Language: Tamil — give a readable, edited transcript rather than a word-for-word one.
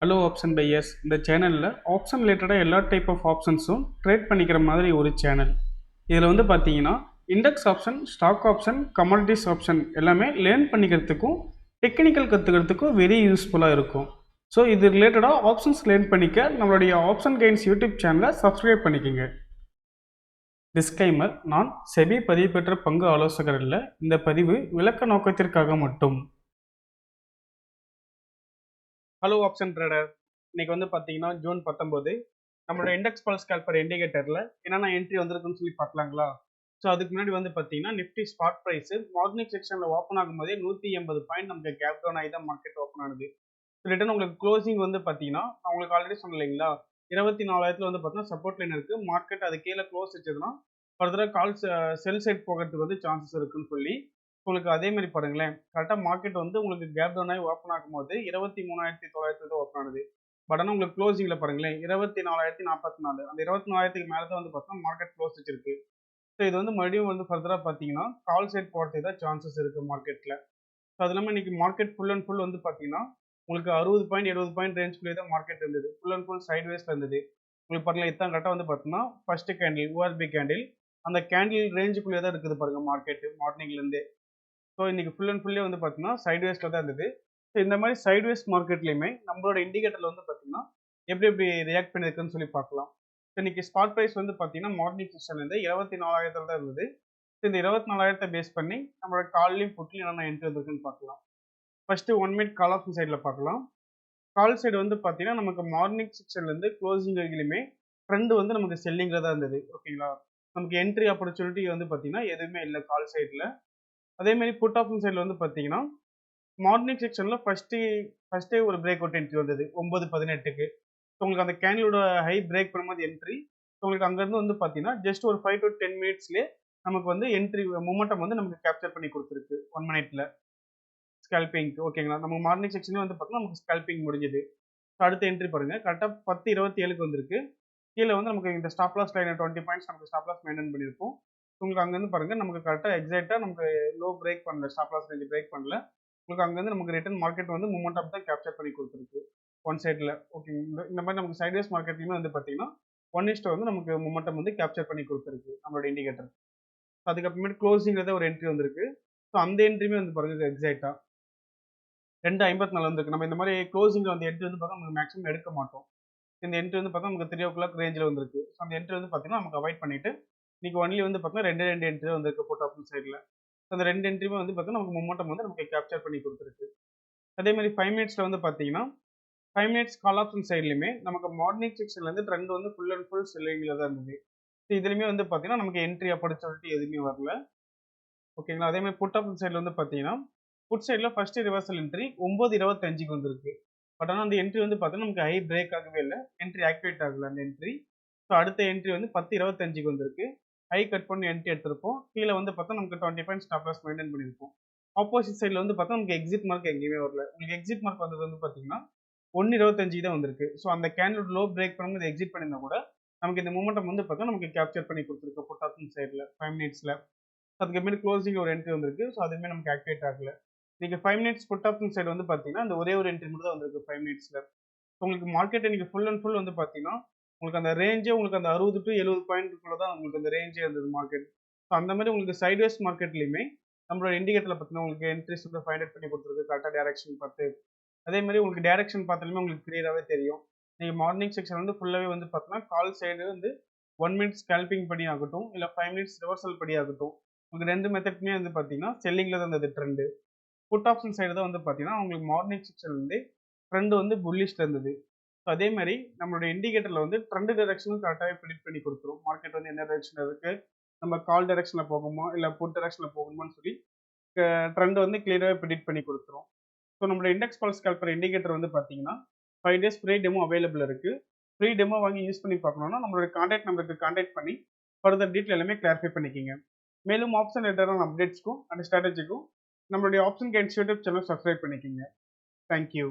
Hello option buyers. இந்த சேனலில் ஆப்ஷன் ரிலேட்டடாக எல்லா டைப் ஆஃப் ஆப்ஷன்ஸும் ட்ரேட் பண்ணிக்கிற மாதிரி ஒரு சேனல். இதில் வந்து பார்த்தீங்கன்னா index option, stock option, commodities option எல்லாமே லேர்ன் பண்ணிக்கிறதுக்கும் டெக்னிக்கல் கற்றுக்கிறதுக்கும் வெரி யூஸ்ஃபுல்லாக இருக்கும். ஸோ இது ரிலேட்டடாக ஆப்ஷன்ஸ் லேர்ன் பண்ணிக்க நம்மளுடைய ஆப்ஷன் கைன்ஸ் யூடியூப் சேனலை சப்ஸ்கிரைப் பண்ணிக்கோங்க. டிஸ்க்ளைமர்: நான் செபி பதிவு பெற்ற பங்கு ஆலோசகர் இல்லை. இந்த பதிவு விளக்க நோக்கத்திற்காக மட்டும். Hello option trader. இன்னைக்கு வந்து பார்த்தீங்கன்னா ஜூன் 19. நம்மளோட இண்டெக்ஸ் பல்ஸ் கால்பர் இண்டிகேட்டரில் என்னென்ன என்ட்ரி வந்திருக்குன்னு சொல்லி பார்க்கலாங்களா? ஸோ அதுக்கு முன்னாடி வந்து பார்த்தீங்கன்னா நிஃப்டி ஸ்பாட் ப்ரைஸ் மார்னிங் செக்ஷனில் ஓப்பன் ஆகும்போதே 180 பாயிண்ட் நமக்கு கேப் டவுன் ஆகி தான் மார்க்கெட் ஓப்பன் ஆனது. ரிட்டர்ன் உங்களுக்கு க்ளோசிங் வந்து பார்த்தீங்கன்னா உங்களுக்கு ஆல்ரெடி சொன்னீங்களா 24,000 வந்து பார்த்தீங்கன்னா சப்போர்ட் லைன் இருக்குது. மார்க்கெட் அது கீழே க்ளோஸ் வச்சதுன்னா ஃபர்தராக கால்ஸ் செல் சைட் போகிறதுக்கு வந்து சான்சஸ் இருக்குன்னு சொல்லி உங்களுக்கு அதே மாதிரி பாருங்களேன். கரெக்டாக மார்க்கெட் வந்து உங்களுக்கு கேப் டவுன் ஆகி ஓப்பன் ஆகும்போது 23,900 தான் ஓப்பன் ஆனது. பட் ஆனால் உங்களுக்கு க்ளோசிங்கில் பாருங்களேன் 24,044. அந்த 24,000க்கு மேலே தான் வந்து பார்த்தீங்கன்னா மார்க்கெட் க்ளோஸ் வச்சிருக்கு. ஸோ இது வந்து மறுபடியும் வந்து ஃபர்தராக பார்த்தீங்கன்னா கால் சைட் போகிறதுக்கு தான் சான்சஸ் இருக்குது மார்க்கெட்டில். ஸோ அது இல்லாமல் இன்னைக்கு மார்க்கெட் ஃபுல் அண்ட் ஃபுல் வந்து பார்த்தீங்கன்னா உங்களுக்கு 60 பாயிண்ட் 70 பாயிண்ட் ரேஞ்சுக்குள்ளே தான் மார்க்கெட் இருந்தது. ஃபுல் அண்ட் ஃபுல் சைட் வேஸ்ல இருந்தது. உங்களுக்கு பாருங்க இதான் கரெக்டாக வந்து பார்த்தீங்கன்னா ஃபர்ஸ்ட் கேண்டில் ஓஆர்பி கேண்டில் அந்த கேண்டில் ரேஞ்சுக்குள்ளே தான் இருக்குது பாருங்க மார்க்கெட் மார்னிங்லேருந்தே. ஸோ இன்னைக்கு ஃபுல் அண்ட் ஃபுல்லே வந்து பார்த்தீங்கன்னா சைட்வேஸில் தான் இருந்தது. ஸோ இந்த மாதிரி சைட்வேஸ் மார்க்கெட்லையுமே நம்மளோட இண்டிகேட்டரில் வந்து பார்த்தீங்கன்னா எப்படி எப்படி ரியாக்ட் பண்ணியிருக்குன்னு சொல்லி பார்க்கலாம். ஸோ இன்னைக்கு ஸ்பாட் ப்ரைஸ் வந்து பார்த்தீங்கன்னா மார்னிங் செஷன்லேருந்து 24,000 தான் இருந்தது. ஸோ இந்த 24,000 பேஸ் பண்ணி நம்மளோட கால்லையும் புட்லையும் என்னென்ன என்ட்ரி இருக்குன்னு பார்க்கலாம். ஃபர்ஸ்ட் 1 மினிட் கால் ஆப்ஷன் சைடில் பார்க்கலாம். கால் சைடு வந்து பார்த்தீங்கன்னா நமக்கு மார்னிங் செக்ஷன்லேருந்து க்ளோசிங் வரையிலுமே ட்ரெண்ட் வந்து நமக்கு செல்லிங்கில் தான் இருந்தது. ஓகேங்களா, நமக்கு என்ட்ரி ஆப்பர்ச்சுனிட்டி வந்து பார்த்தீங்கன்னா எதுவுமே இல்லை கால் சைடில். அதே மாதிரி புட் ஆப்ஷன் சைடில் வந்து பார்த்தீங்கன்னா மார்னிங் செக்ஷனில் ஃபர்ஸ்டே ஒரு பிரேக் அவுட் என்ட்ரி வந்தது 9:18க்கு. ஸோ உங்களுக்கு அந்த கேண்டிலோட ஹை பிரேக் பண்ணும்போது என்ட்ரி. ஸோ உங்களுக்கு அங்கேருந்து வந்து பார்த்தீங்கன்னா ஜஸ்ட் ஒரு 5 to 10 மினிட்ஸ்லேயே நமக்கு வந்து என்ட்ரி மொமெண்டம் வந்து நமக்கு கேப்சர் பண்ணி கொடுத்துருக்கு 1 மினிட்ல ஸ்கல்பிங். ஓகேங்களா, நம்ம மார்னிங் செக்ஷன்லேயே வந்து பார்த்தீங்கன்னா நமக்கு ஸ்கல்பிங் முடிஞ்சது. ஸோ அடுத்த என்ட்ரி பாருங்க கரெக்டாக 10:27க்கு வந்திருக்கு. கீழே வந்து நமக்கு இந்த ஸ்டாப் லாஸ் லைன் 20 பாயிண்ட்ஸ் நமக்கு ஸ்டாப் லாஸ் மெயின்டைன் பண்ணியிருப்போம். உங்களுக்கு அங்கேருந்து பாருங்க நமக்கு கரெக்டாக எக்ஸாக்டாக நமக்கு லோ பிரேக் பண்ணல, ஸ்டாப் லாஸ் ரேஞ்ச் பிரேக் பண்ணல. உங்களுக்கு அங்கேருந்து நமக்கு ரிட்டர்ன் மார்க்கெட் வந்து மூமெண்டம் தான் கேப்சர் பண்ணி கொடுத்துருக்கு ஒன் சைடில். ஓகே, இந்த மாதிரி நமக்கு சைட்வேஸ் மார்க்கெட்லையுமே வந்து பார்த்தீங்கன்னா 1:1 வந்து நமக்கு மூமெண்டம் வந்து கேப்சர் பண்ணி கொடுத்துருக்கு நம்மளோட இண்டிகேட்டர். அதுக்கப்புறமேட்டு க்ளோசிங்கிறத ஒரு என்ட்ரி வந்திருக்கு. ஸோ அந்த என்ட்ரியுமே வந்து பாருங்க எக்ஸாக்டாக 2:54 வந்திருக்கு. நம்ம இந்த மாதிரி க்ளோசிங்கில் வந்து என்ட்ரி வந்து பார்த்தா நமக்கு மேக்ஸிமம் எடுக்க மாட்டோம். இந்த என்ட்ரி வந்து பார்த்தா நமக்கு 3:00 ரேஞ்சில் வந்திருக்கு. ஸோ அந்த என்ட்ரி வந்து பார்த்தீங்கன்னா நமக்கு அவாய்ட் பண்ணிட்டு இன்னைக்கு ஒன்லி வந்து பார்த்தீங்கன்னா ரெண்டு என்ட்ரி வந்திருக்கு புட் ஆப்ஷன் சைடில். அந்த ரெண்டு என்ட்ரியுமே வந்து பார்த்தீங்கன்னா நமக்கு மொமெண்டம் வந்து நமக்கு கேப்சர் பண்ணி கொடுத்துருக்கு. அதே மாதிரி 5 மினிட்ஸில் வந்து பார்த்தீங்கன்னா 5 மினிட்ஸ் கால் ஆப்ஷன் சைட்லையுமே நமக்கு மார்னிங் செக்ஷன்லேருந்து ட்ரெண்ட் வந்து ஃபுல் அண்ட் ஃபுல் செல்லிங்கில் தான் இருந்தது. ஸோ இதுலையுமே வந்து பார்த்தீங்கன்னா நமக்கு என்ட்ரி ஆப்பர்ச்சுனிட்டி எதுவுமே வரல. ஓகேங்களா, அதே மாதிரி புட் ஆப்ஷன் சைடில் வந்து பார்த்தீங்கன்னா புட் சைடில் ஃபர்ஸ்ட் ரிவர்சல் என்ட்ரி 9:25க்கு வந்திருக்கு. பட் ஆனால் அந்த என்ட்ரி வந்து பார்த்தீங்கன்னா நமக்கு ஹை பிரேக் ஆகவே இல்லை, என்ட்ரி ஆக்டிவேட் ஆகல அந்த என்ட்ரி. ஸோ அடுத்த என்ட்ரி வந்து 10:25க்கு வந்திருக்கு. ஹை கட் பண்ணி என்ட்ரி எடுத்திருப்போம். கீழே வந்து பார்த்தா நமக்கு 20 பாயிண்ட் ஸ்டாப் லாஸ் மெயின்டைன் பண்ணியிருப்போம். ஆப்போசிட் சைடில் வந்து பார்த்தா நமக்கு எக்ஸிட் மார்க் எங்கேயுமே வரல. உங்களுக்கு எக்ஸிட் மார்க் வந்தது வந்து பார்த்தீங்கன்னா 1:25 தான் வந்திருக்கு. ஸோ அந்த கேண்டில் லோ பிரேக் பண்ணும்போது எக்ஸிட் பண்ணியிருந்தா கூட நமக்கு இந்த மூமெண்டம் வந்து பார்த்தா நமக்கு கேப்சர் பண்ணி கொடுத்துருக்கு புட் ஆப்ஷன் சைடில் 5 மினிட்ஸில். அதுக்கப்புறமேட்டு க்ளோசிங் ஒரு என்ட்ரி வந்திருக்கு. ஸோ அதுவுமே நமக்கு ஆக்டிவேட் ஆகல. நீங்கள் 5 மினிட்ஸ் புட் ஆப்ஷன் சைடு வந்து பார்த்தீங்கன்னா அந்த ஒரே ஒரு என்ட்ரி மட்டும் தான் வந்திருக்கு 5 மினிட்ஸில். உங்களுக்கு மார்க்கெட் இன்னைக்கு ஃபுல் அண்ட் ஃபுல் வந்து பார்த்தீங்கன்னா உங்களுக்கு அந்த ரேஞ்சே உங்களுக்கு அந்த 60 to 70 பாயிண்ட்டுக்குள்ள தான் உங்களுக்கு அந்த ரேஞ்சே இருந்தது மார்க்கெட். ஸோ அந்த மாதிரி உங்களுக்கு சைட்வேஸ் மார்க்கெட்லையுமே நம்மளோட இண்டிகேட்டரில் பார்த்தீங்கன்னா உங்களுக்கு என்ட்ரிஸ் வந்து ஃபைண்ட் அவுட் பண்ணி கொடுத்துருக்கு கரெக்டாக டேரக்ஷன் பார்த்து. அதே மாதிரி உங்களுக்கு டேரக்ஷன் பார்த்தாலுமே உங்களுக்கு கிளியராகவே தெரியும். நீங்கள் மார்னிங் செக்ஷன் வந்து ஃபுல்லாகவே வந்து பார்த்தீங்கன்னா கால் சைடு வந்து 1 மினிட் ஸ்கல்பிங் படி ஆகட்டும் இல்லை 5 மினிட்ஸ் ரிவர்சல் படி ஆகட்டும் உங்களுக்கு ரெண்டு மெத்தட்மே வந்து பார்த்தீங்கன்னா செல்லிங்கில் தான் இருந்தது ட்ரெண்டு. புட் ஆப்ஷன் சைடு தான் வந்து பார்த்தீங்கன்னா உங்களுக்கு மார்னிங் செக்ஷன்லேருந்து ட்ரெண்ட் வந்து புல்லிஷ்ல இருந்தது. ஸோ அதே மாதிரி நம்மளோட இண்டிகேட்டரில் வந்து ட்ரெண்ட் டைரக்ஷனும் கரெக்டாகவே ப்ரிடிக்ட் பண்ணி கொடுத்துரும். மார்க்கெட் வந்து என்ன டைரக்ஷன் இருக்குது, நம்ம கால் டைரக்ஷனில் போகுமா இல்லை புட் டைரக்ஷனில் போகணுமான்னு சொல்லி ட்ரெண்ட் வந்து கிளியராகவே ப்ரிடிக்ட் பண்ணி கொடுத்துரும். ஸோ நம்மளோட இண்டெக்ஸ் பல்ஸ் கால்குலேட்டர் இண்டிகேட்டர் வந்து பார்த்தீங்கன்னா 5 days ஃப்ரீ டெமோ அவைலபிள் இருக்குது. ஃப்ரீ டெமோ வாங்கி யூஸ் பண்ணி பார்க்கணுன்னா நம்மளோட கான்டாக்ட் நம்பருக்கு கான்டாக்ட் பண்ணி ஃபர்தர் டீட்டெயில் எல்லாமே கிளாரிஃபை பண்ணிக்கிங்க. மேலும் ஆப்ஷன் ரிலேட்டடான அப்டேட்ஸ்க்கும் அண்ட் ஸ்ட்ராட்டஜிக்கும் நம்மளுடைய option guides YouTube channel subscribe பண்ணிக்கிங்க. தேங்க்யூ.